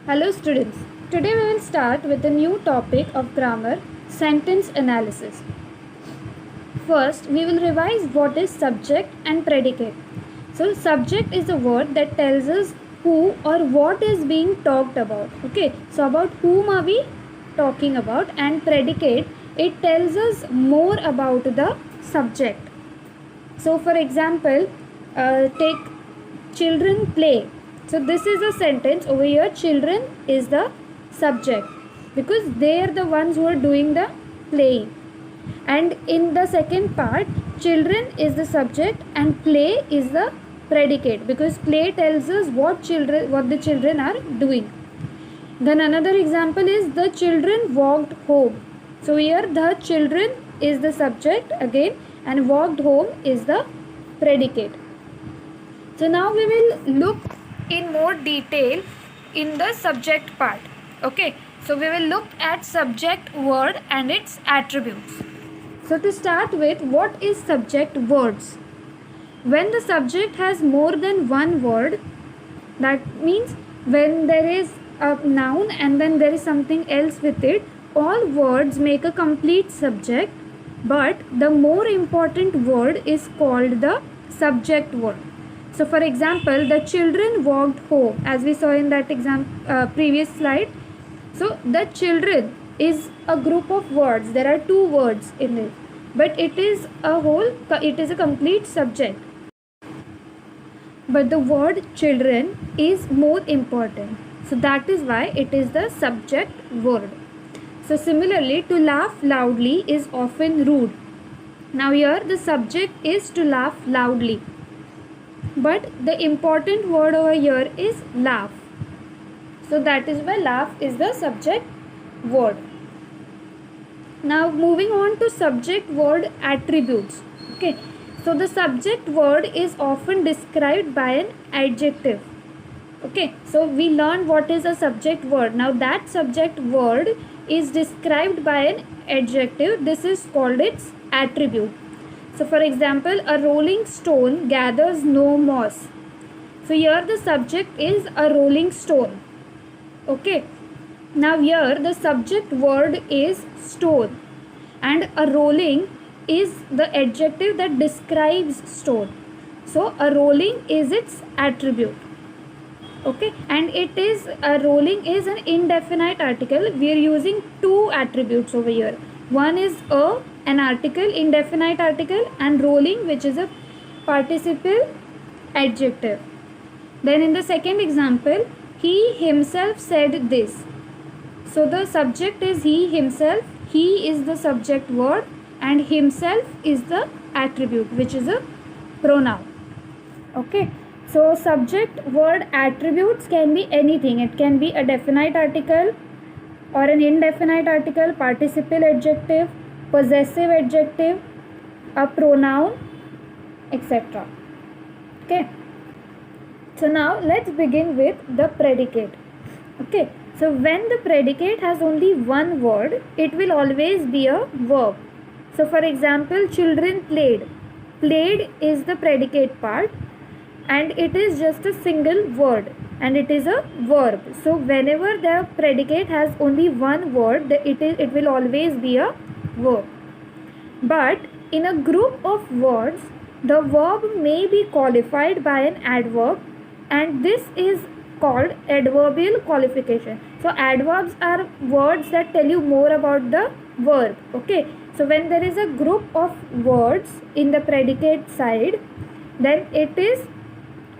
Hello students. Today we will start with a new topic of grammar, sentence analysis. First, we will revise what is subject and predicate. So, subject is a word that tells us who or what is being talked about. Okay, so about whom are we talking about, and predicate, it tells us more about the subject. So, for example, take children play. So, this is a sentence over here. Children is the subject because they are the ones who are doing the playing. And in the second part, children is the subject and play is the predicate because play tells us what the children are doing. Then another example is the children walked home. So here the children is the subject again and walked home is the predicate. So now we will look in more detail in the subject part. Okay, so we will look at subject word and its attributes. So to start with, what is subject words? When the subject has more than one word, that means when there is a noun and then there is something else with it, all words make a complete subject, but the more important word is called the subject word. So for example, the children walked home, as we saw in that previous slide. So the children is a group of words. There are two words in it, but it is a complete subject. But the word children is more important. So that is why it is the subject word. So similarly, to laugh loudly is often rude. Now here the subject is to laugh loudly. But the important word over here is laugh. So that is why laugh is the subject word. Now moving on to subject word attributes. Okay. So the subject word is often described by an adjective. Okay. So we learned what is a subject word. Now that subject word is described by an adjective. This is called its attribute. So for example, a rolling stone gathers no moss. So here the subject is a rolling stone. Okay. Now here the subject word is stone and a rolling is the adjective that describes stone. So a rolling is its attribute. Okay, and it is a rolling is an indefinite article. We are using two attributes over here. One is an article, indefinite article, and rolling, which is a participle adjective. Then in the second example, he himself said this. So the subject is he himself. He is the subject word and himself is the attribute, which is a pronoun. Okay. So subject word attributes can be anything. It can be a definite article or an indefinite article, participle adjective, possessive adjective, a pronoun, etc. Okay. So now let's begin with the predicate. Okay. So when the predicate has only one word, it will always be a verb. So for example, children played. Played is the predicate part and it is just a single word and it is a verb. So whenever the predicate has only one word, it will always be a verb. But in a group of words, the verb may be qualified by an adverb and this is called adverbial qualification. So adverbs are words that tell you more about the verb. Okay. So when there is a group of words in the predicate side, then it is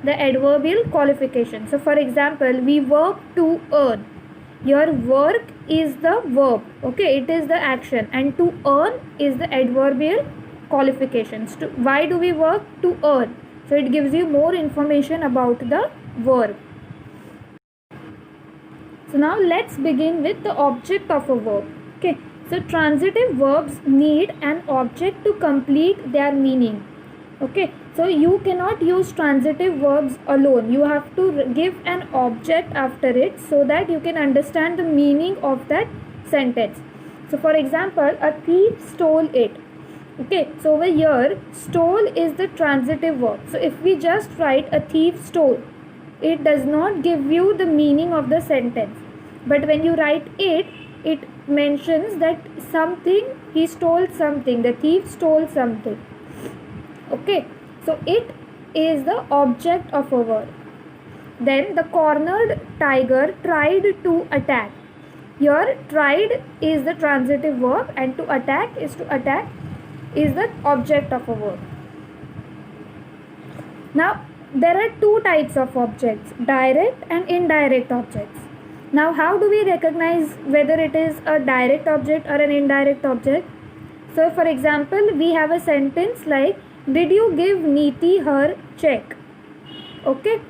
the adverbial qualification. So for example, we work to earn. Your work is the verb. Okay, it is the action and to earn is the adverbial qualifications. Why do we work? To earn. So it gives you more information about the verb. So now let's begin with the object of a verb. Okay. So transitive verbs need an object to complete their meaning. Okay. So you cannot use transitive verbs alone. You have to give an object after it so that you can understand the meaning of that sentence. So for example, a thief stole it. Okay, so over here, stole is the transitive verb. So if we just write a thief stole, it does not give you the meaning of the sentence. But when you write it, it mentions that something, he stole something, the thief stole something. Okay, so it is the object of a word. Then the cornered tiger tried to attack. Here, tried is the transitive verb, and to attack is the object of a word. Now, there are two types of objects, direct and indirect objects. Now, how do we recognize whether it is a direct object or an indirect object? So, for example, we have a sentence like, did you give Neeti her check? Okay.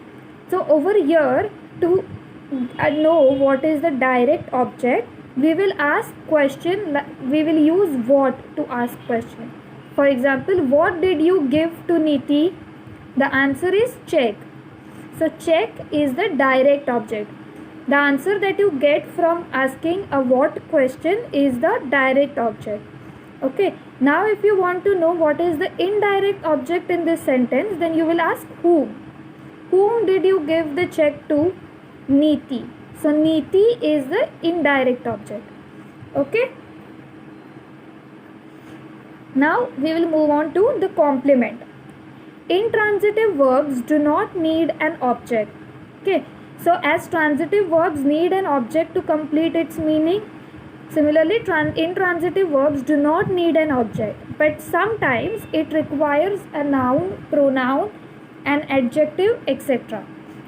So, over here, to know what is the direct object, we will ask question, we will use what to ask question. For example, what did you give to Neeti? The answer is check. So, check is the direct object. The answer that you get from asking a what question is the direct object. Okay. Now, if you want to know what is the indirect object in this sentence, then you will ask whom. Whom did you give the check to? Neeti. So, Neeti is the indirect object. Okay. Now, we will move on to the complement. Intransitive verbs do not need an object. Okay. So, as transitive verbs need an object to complete its meaning, similarly, intransitive verbs do not need an object, but sometimes it requires a noun, pronoun, an adjective, etc.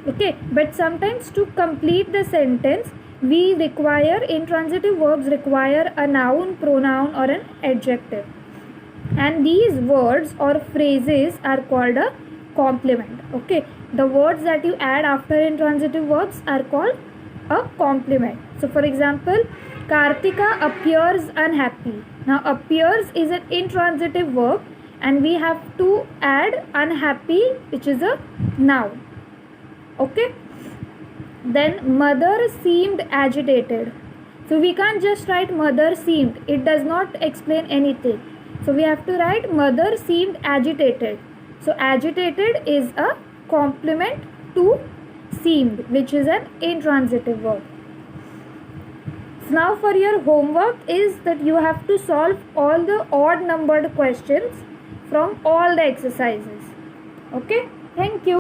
Okay, but sometimes to complete the sentence, intransitive verbs require a noun, pronoun, or an adjective. And these words or phrases are called a complement. Okay, the words that you add after intransitive verbs are called a complement. So, for example, Kartika appears unhappy. Now, appears is an intransitive verb, and we have to add unhappy, which is a noun. Okay. Then, mother seemed agitated. So, we can't just write mother seemed. It does not explain anything. So, we have to write mother seemed agitated. So, agitated is a complement to seemed, which is an intransitive verb. So, now for your homework is that you have to solve all the odd numbered questions from all the exercises. Okay. Thank you.